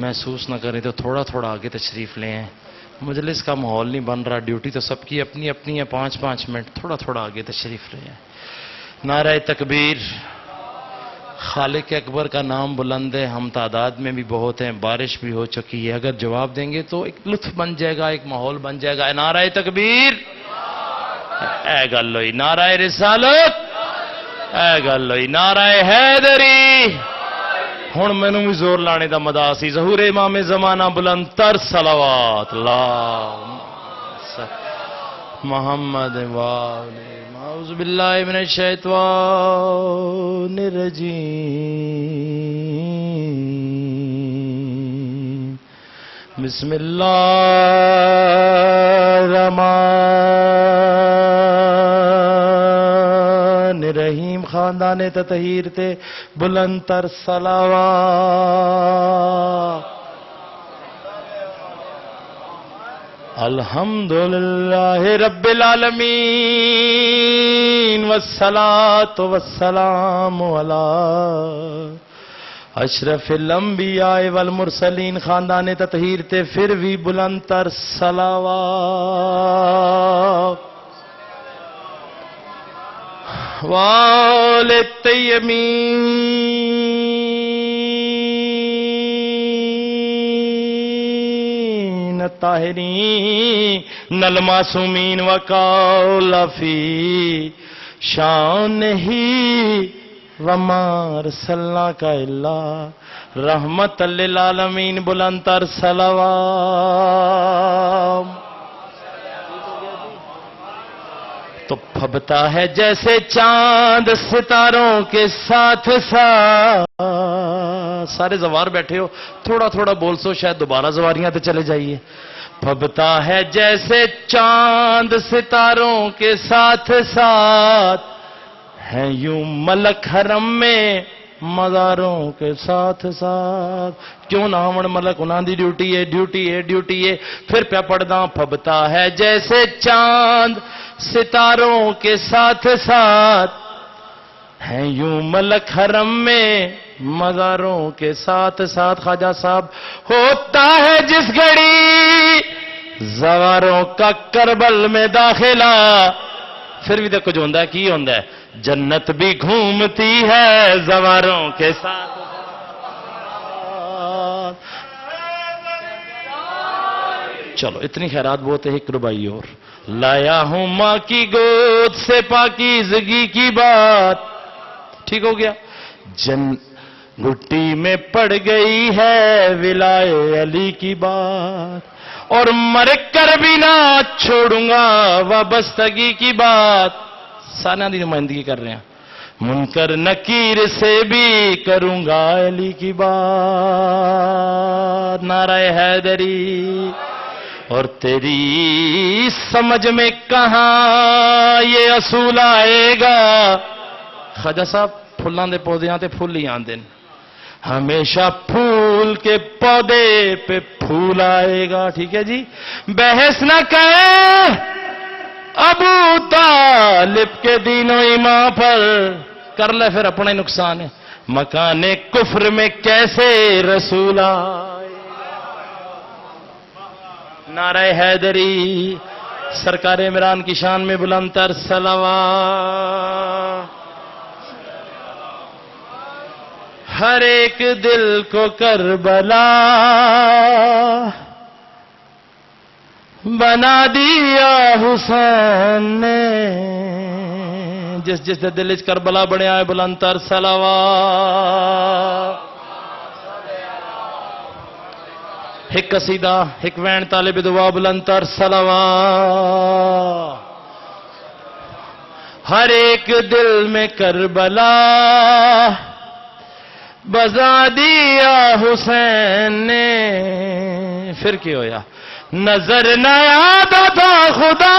محسوس نہ کریں تو تھوڑا تھوڑا آگے تشریف لیں. مجلس کا ماحول نہیں بن رہا, ڈیوٹی تو سب کی اپنی اپنی ہے. 5 منٹ تھوڑا تھوڑا آگے تشریف لیں. نعرہ تکبیر. خالق اکبر کا نام بلند ہے. ہم تعداد میں بھی بہت ہیں, بارش بھی ہو چکی ہے. اگر جواب دیں گے تو ایک لطف بن جائے گا, ایک ماحول بن جائے گا. نعرہ تکبیر, اے گل ہوئی. نعرہ رسالت, اے گل ہوئی. نعرہ حیدری. ہن مینوں بھی زور لانے دا مدا سی. ظہور امام زمانہ بلند تر صلوات اللہ محمد والے. اعوذ باللہ من الشیطان الرجیم. بسم اللہ الرحمن الرحیم. خاندان تطہیر تے بلند تر صلوات. الحمدللہ رب العالمین والصلاة والسلام علی اشرف الانبیاء والمرسلین. خاندان تطہیر تے پھر بھی بلند تر صلوات. وآل الطیبین الطاہرین المعصومین وقال فی شانہ وما ارسلناک الا رحمت للعالمین. بلند تر صلوات. تو پھبتا ہے جیسے چاند ستاروں کے ساتھ ساتھ. سارے زوار بیٹھے ہو, تھوڑا تھوڑا بول سو, شاید دوبارہ زواریاں تے چلے جائیے. پھبتا ہے جیسے چاند ستاروں کے ساتھ ساتھ ہیں یوں ملک حرم میں مزاروں کے ساتھ ساتھ. کیوں نہ ہون ملک, انہاں دی ڈیوٹی ہے, ڈیوٹی ہے, ڈیوٹی ہے. پھر پیا پڑھدا. پھبتا ہے جیسے چاند ستاروں کے ساتھ ساتھ ہیں یوں ملک حرم میں مزاروں کے ساتھ ساتھ. خواجہ صاحب, ہوتا ہے جس گھڑی زواروں کا کربل میں داخلہ. پھر بھی دیکھو جو ہوندہ ہے کی ہوندہ ہے, جنت بھی گھومتی ہے زواروں کے ساتھ. چلو اتنی خیرات بہت ہے. ایک ربائی اور. لایا ہوں ماں کی گود سے پاکیزگی کی بات. ٹھیک ہو گیا. گھٹی میں پڑ گئی ہے ولائے علی کی بات, اور مر کر بھی نہ چھوڑوں گا وابستگی کی بات. سانہ دی نمائندگی کر رہے ہیں. منکر نکیر سے بھی کروں گا علی کی بات. نعرہ حیدری. اور تیری سمجھ میں کہاں یہ اصول آئے گا. خواجہ صاحب, پھلاں دے پودیاں تے پھول ہی آندے نے. ہمیشہ پھول کے پودے پہ پھول آئے گا. ٹھیک ہے جی. بحث نہ کرے ابو طالب کے دین و ایمان پر, کر لے پھر اپنا ہی نقصان ہے. مکان کفر میں کیسے رسول آئے. نعرہ حیدری. سرکار عمران کی شان میں بلند تر صلوات. ہر ایک دل کو کربلا بنا دیا حسین نے. جس جس دے دل وچ کربلا بنیا ہے بلند تر صلوات. ایک قصیدہ, ایک وین طالب دعا بلند تر صلوات. ہر ایک دل میں کربلا بزا دیا حسین نے. پھر کیا ہویا. نظر نہ آتا تھا خدا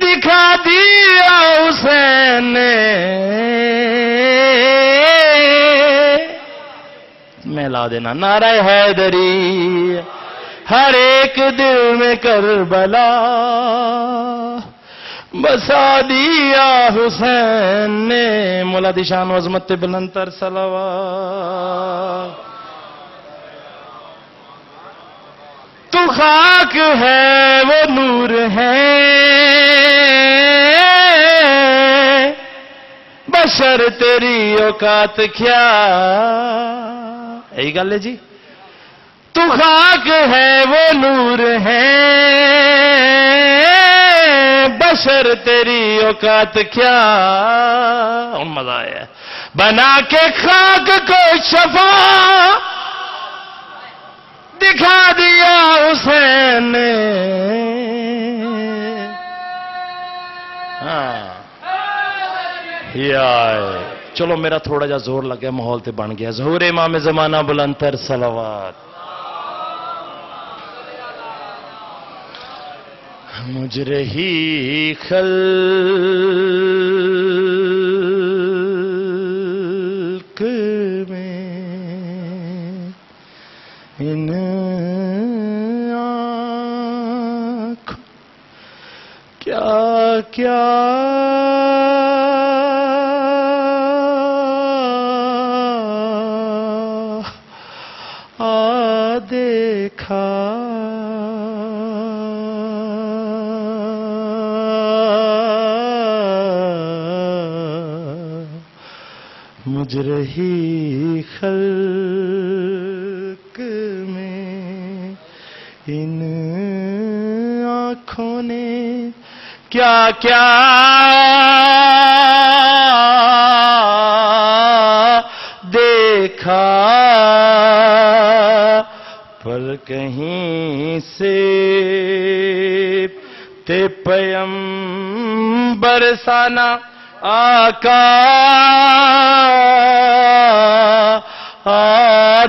دکھا دیا حسین نے. میں لا دینا. نعرہ حیدری. ہر ایک دل میں کربلا بسا دیا حسین نے مولا دی شان و عظمت بلند تر صلوات. تو خاک ہے وہ نور ہے بشر تیری اوقات کیا. یہی گل ہے جی. تو خاک ہے وہ نور ہے بشر تیری اوقات کیا. ہوں مزہ آیا. بنا کے خاک کو شفا دکھا دیا حسین نے. ہاں چلو میرا تھوڑا جا زور لگ گیا ماحول تے بن گیا. ظہور امام زمانہ بلند تر صلوات. مجھ رہی خلق میں ان آنکھوں کیا کیا دیکھا. مجھ رہی خلق میں ان آنکھوں نے کیا کیا دیکھا. پر کہیں سے تے پیغمبر سانا آقا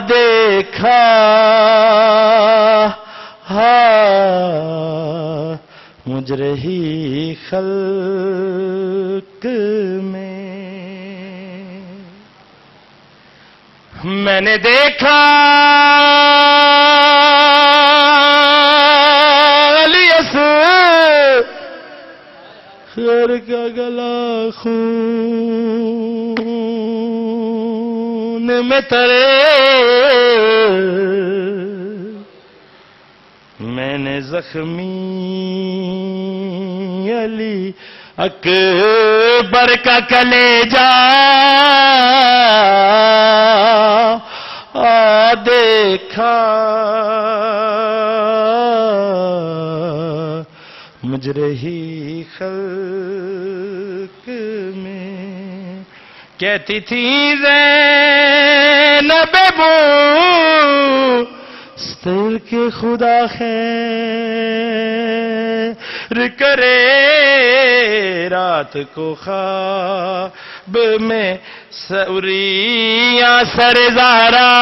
دیکھا. مجھ رہی خلق میں نے دیکھا علی اصغر کا گلا خون میں ترے. میں نے زخمی علی اکبر کا کلیجہ دیکھا. مجھ رہی خلق میں کہتی تھی زینب بستر کے خدا خیر کرے. رات کو خواب میں سوریاں سرزارا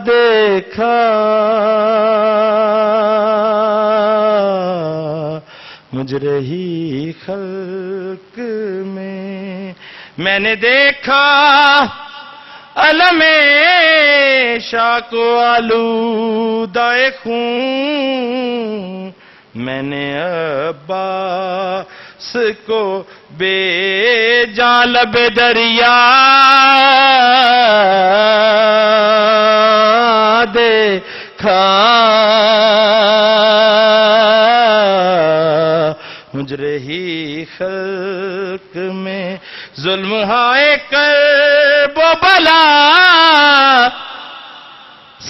دیکھا. مجھ رہی خلق میں نے دیکھا علم شاہ کو آلودہ خون. میں نے عباس کو بے جان لب دریا دیکھا. مجھ رہی خلق میں ظلم ہائے کرب و بلا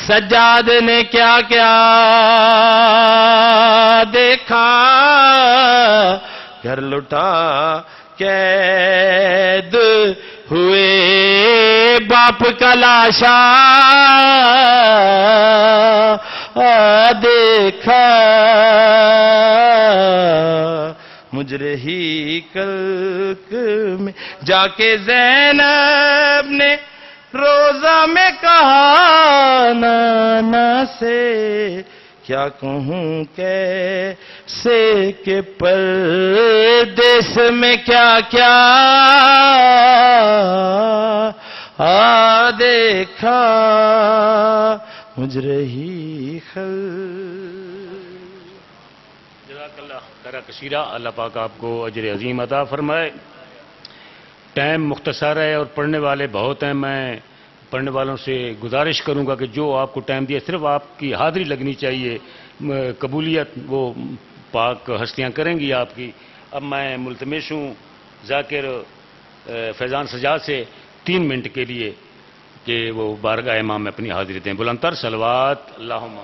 سجاد نے کیا کیا دیکھا. گھر لٹا قید ہوئے باپ کا لاشا دیکھا. مجھ رہی خلق میں جا کے زینب نے روزہ میں کہا نانا سے کیا کہوں کیسے کہ پردیس میں کیا کیا دیکھا. مجھ رہی خلق جزاک اللہ خیر کثیرہ. اللہ پاک آپ کو اجر عظیم عطا فرمائے. ٹائم مختصر ہے اور پڑھنے والے بہت ہیں. میں پڑھنے والوں سے گزارش کروں گا کہ جو آپ کو ٹائم دیا صرف آپ کی حاضری لگنی چاہیے. قبولیت وہ پاک ہستیاں کریں گی آپ کی. اب میں ملتمس ہوں ذاکر فیضان سجاد سے 3 منٹ کے لیے کہ وہ بارگاہ امام میں اپنی حاضری دیں. بلند تر صلوات اللہم